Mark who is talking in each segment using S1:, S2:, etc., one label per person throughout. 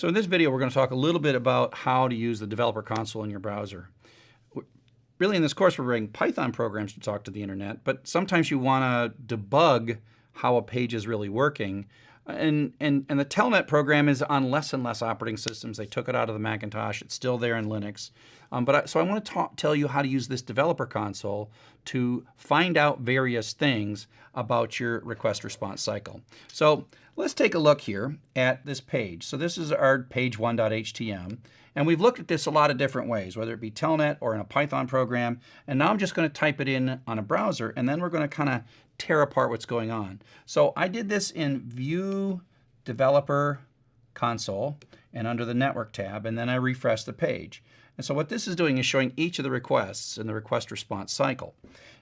S1: So in this video, we're going to talk a little bit about how to use the developer console in your browser. Really, in this course, we're writing Python programs to talk to the internet, but sometimes you want to debug how a page is really working. And the Telnet program is on less and less operating systems. They took it out of the Macintosh. It's still there in Linux. So I want to tell you how to use this developer console to find out various things about your request response cycle. So let's take a look here at this page. So this is our page1.htm. And we've looked at this a lot of different ways, whether it be Telnet or in a Python program. And now I'm just going to type it in on a browser, and then we're going to kind of tear apart what's going on. So I did this in View Developer Console and under the Network tab, and then I refreshed the page. And so what this is doing is showing each of the requests in the request response cycle.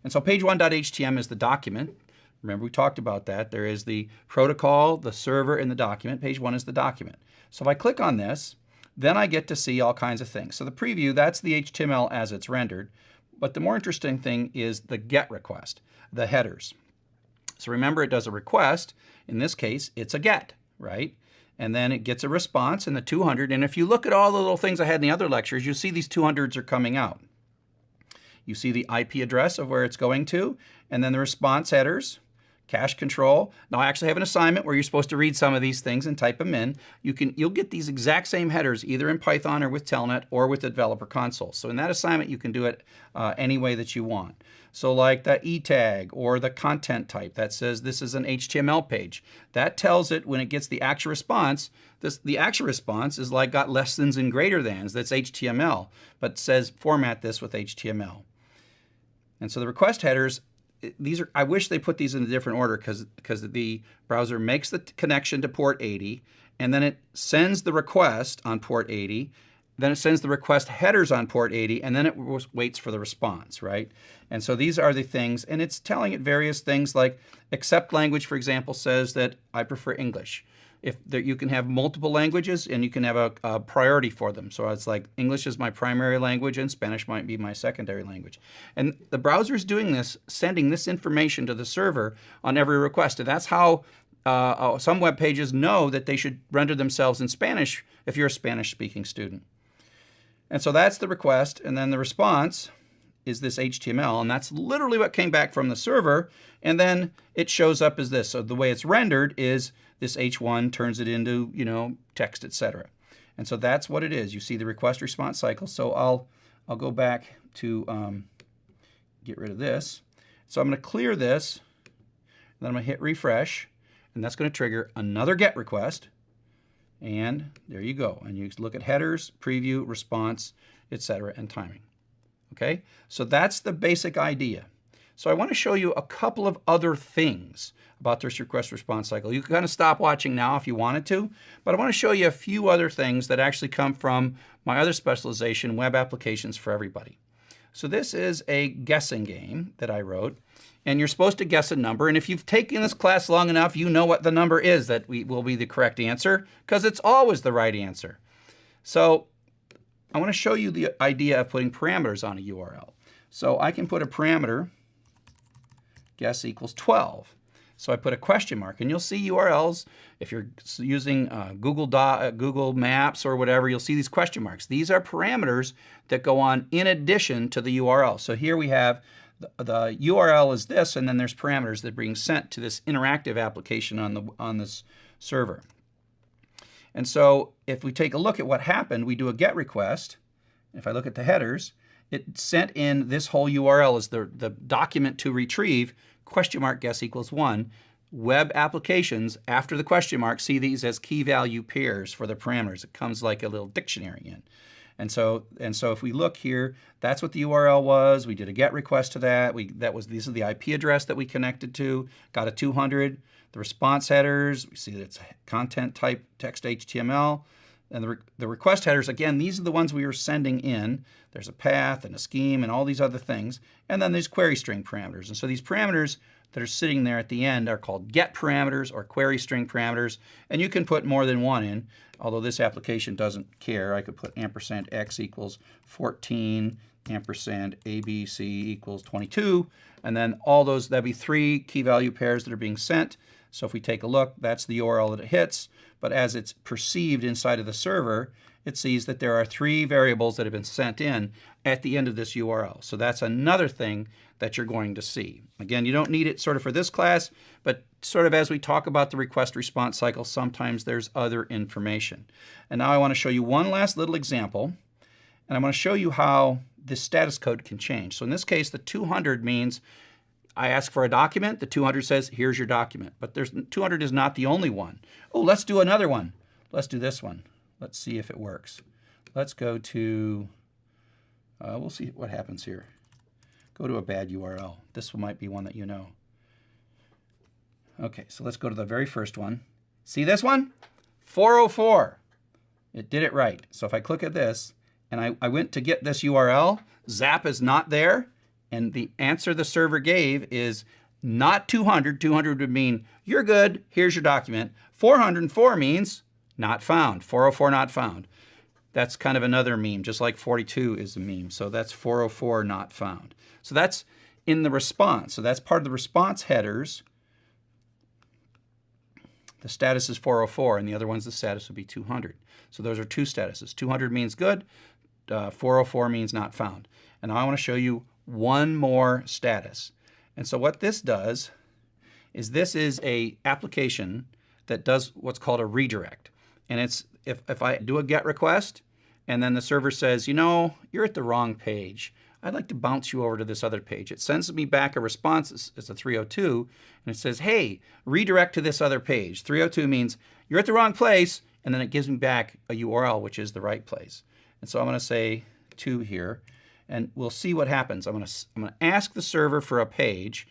S1: And so page1.htm is the document. Remember, we talked about that. There is the protocol, the server, and the document. Page 1 is the document. So if I click on this, then I get to see all kinds of things. So the preview, that's the HTML as it's rendered. But the more interesting thing is the GET request, the headers. So remember, it does a request. In this case, it's a GET, right? And then it gets a response in the 200. And if you look at all the little things I had in the other lectures, you see these 200s are coming out. You see the IP address of where it's going to, and then the response headers, cache control. Now, I actually have an assignment where you're supposed to read some of these things and type them in. You'll get these exact same headers either in Python or with Telnet or with the developer console. So in that assignment, you can do it any way that you want. So like the E tag or the content type that says this is an HTML page. That tells it when it gets the actual response, the actual response is like got less than's and greater thans. That's HTML, but says format this with HTML. And so the request headers, I wish they put these in a different order because the browser makes the connection to port 80, and then it sends the request on port 80, then it sends the request headers on port 80, and then it waits for the response, right? And so these are the things, and it's telling it various things like accept language, for example, says that I prefer English. You can have multiple languages and you can have a priority for them. So it's like English is my primary language and Spanish might be my secondary language. And the browser is doing this, sending this information to the server on every request. And that's how some web pages know that they should render themselves in Spanish if you're a Spanish-speaking student. And so that's the request, and then the response is this HTML, and that's literally what came back from the server, and then it shows up as this. So the way it's rendered is this H1 turns it into, text, etc. And so that's what it is. You see the request response cycle. So I'll go back to get rid of this. So I'm going to clear this, and then I'm going to hit refresh, and that's going to trigger another GET request. And there you go. And you look at headers, preview, response, etc., and timing. Okay? So that's the basic idea. So I want to show you a couple of other things about this request response cycle. You can kind of stop watching now if you wanted to, but I want to show you a few other things that actually come from my other specialization, Web Applications for Everybody. So this is a guessing game that I wrote, and you're supposed to guess a number. And if you've taken this class long enough, you know what the number is that will be the correct answer, because it's always the right answer. So I want to show you the idea of putting parameters on a URL. So I can put a parameter, guess equals 12. So I put a question mark, and you'll see URLs. If you're using Google Maps or whatever, you'll see these question marks. These are parameters that go on in addition to the URL. So here we have the URL is this, and then there's parameters that are being sent to this interactive application on this server. And so if we take a look at what happened, we do a GET request. If I look at the headers, it sent in this whole URL as the document to retrieve, question mark guess equals 1. Web applications, after the question mark, see these as key value pairs for the parameters. It comes like a little dictionary in. And so if we look here, that's what the URL was. We did a GET request to that. This is the IP address that we connected to, got a 200. The response headers, we see that it's content type text HTML. And the request headers, again, these are the ones we were sending in. There's a path and a scheme and all these other things. And then there's query string parameters. And so these parameters that are sitting there at the end are called GET parameters or query string parameters. And you can put more than one in, although this application doesn't care. I could put ampersand x equals 14 ampersand ABC equals 22. And then all those, that'd be 3 key value pairs that are being sent. So if we take a look, that's the URL that it hits. But as it's perceived inside of the server, it sees that there are 3 variables that have been sent in at the end of this URL. So that's another thing that you're going to see. Again, you don't need it sort of for this class, but sort of as we talk about the request response cycle, sometimes there's other information. And now I want to show you one last little example, and I'm going to show you how this status code can change. So in this case, the 200 means I ask for a document, the 200 says, here's your document. But 200 is not the only one. Oh, let's do another one. Let's do this one. Let's see if it works. Let's go to, we'll see what happens here. Go to a bad URL. This one might be one that you know. Okay, so let's go to the very first one. See this one? 404. It did it right. So if I click at this, and I went to get this URL, Zap is not there, and the answer the server gave is not 200. 200 would mean, you're good, here's your document. 404 means not found. 404 not found. That's kind of another meme, just like 42 is a meme. So that's 404 not found. So that's in the response. So that's part of the response headers. The status is 404, and the other one's the status would be 200. So those are 2 statuses. 200 means good, 404 means not found. And now I want to show you one more status. And so what this does is this is a application that does what's called a redirect. And it's if I do a GET request, and then the server says, you know, you're at the wrong page. I'd like to bounce you over to this other page. It sends me back a response. It's a 302, and it says, hey, redirect to this other page. 302 means you're at the wrong place, and then it gives me back a URL, which is the right place. And so I'm going to say 2 here, and we'll see what happens. I'm going to ask the server for a page,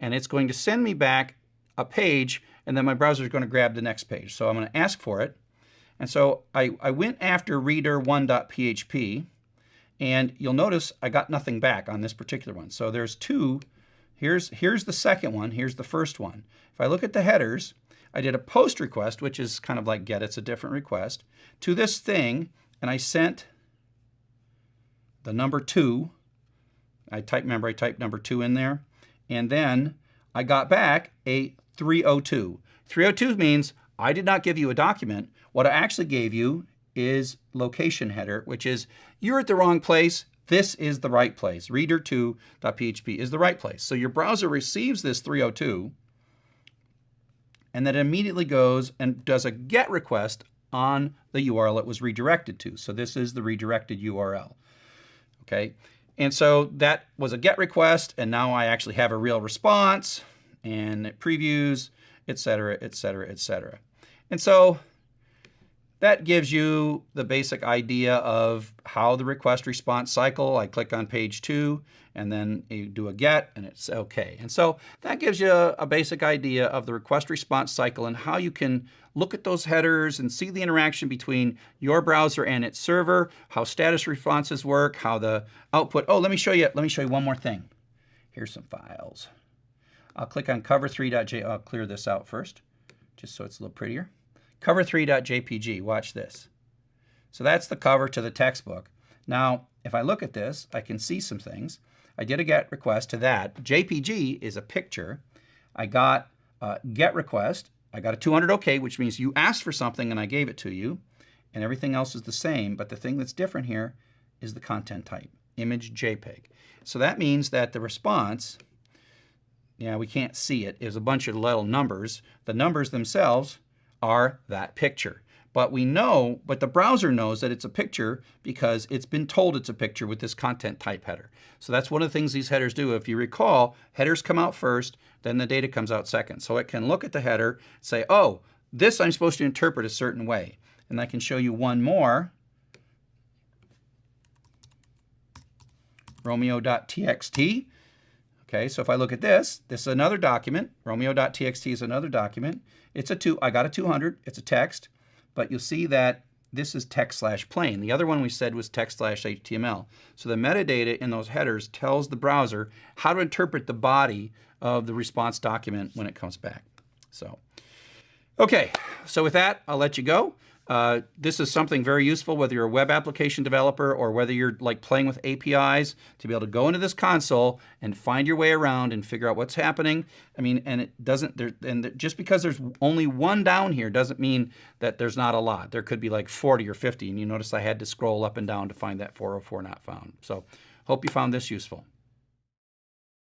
S1: and it's going to send me back a page, and then my browser is going to grab the next page. So I'm going to ask for it. And so I went after reader1.php, and you'll notice I got nothing back on this particular one. So there's 2. Here's the second one. Here's the first one. If I look at the headers, I did a post request, which is kind of like GET. It's a different request, to this thing, and I sent the number 2. I typed number 2 in there, and then I got back a 302. 302 means I did not give you a document. What I actually gave you is location header, which is you're at the wrong place. This is the right place. Reader2.php is the right place. So your browser receives this 302, and then it immediately goes and does a GET request on the URL it was redirected to. So this is the redirected URL. Okay, and so that was a GET request, and now I actually have a real response, and it previews, etc., etc., etc. And so that gives you the basic idea of how the request response cycle. I click on page 2, and then you do a GET, and it's OK. And so that gives you a basic idea of the request response cycle and how you can look at those headers and see the interaction between your browser and its server, how status responses work, how the output. Oh, let me show you one more thing. Here's some files. I'll click on cover3.jpg. I'll clear this out first, just so it's a little prettier. Cover3.jpg, watch this. So that's the cover to the textbook. Now, if I look at this, I can see some things. I did a GET request to that. JPG is a picture. I got a GET request. I got a 200 OK, which means you asked for something and I gave it to you. And everything else is the same. But the thing that's different here is the content type, image JPEG. So that means that the response, yeah, we can't see it, is a bunch of little numbers. The numbers themselves are that picture. But the browser knows that it's a picture because it's been told it's a picture with this content type header. So that's one of the things these headers do. If you recall, headers come out first, then the data comes out second. So it can look at the header, say, oh, this I'm supposed to interpret a certain way. And I can show you one more. Romeo.txt. Okay, so if I look at this is another document. Romeo.txt is another document. I got a 200. It's a text. But you'll see that this is text/plain. The other one we said was text/HTML. So the metadata in those headers tells the browser how to interpret the body of the response document when it comes back. So, okay, so with that, I'll let you go. This is something very useful whether you're a web application developer or whether you're like playing with APIs, to be able to go into this console and find your way around and figure out what's happening. I mean, and it doesn't, just because there's only one down here doesn't mean that there's not a lot. There could be like 40 or 50, and you notice I had to scroll up and down to find that 404 not found. So hope you found this useful.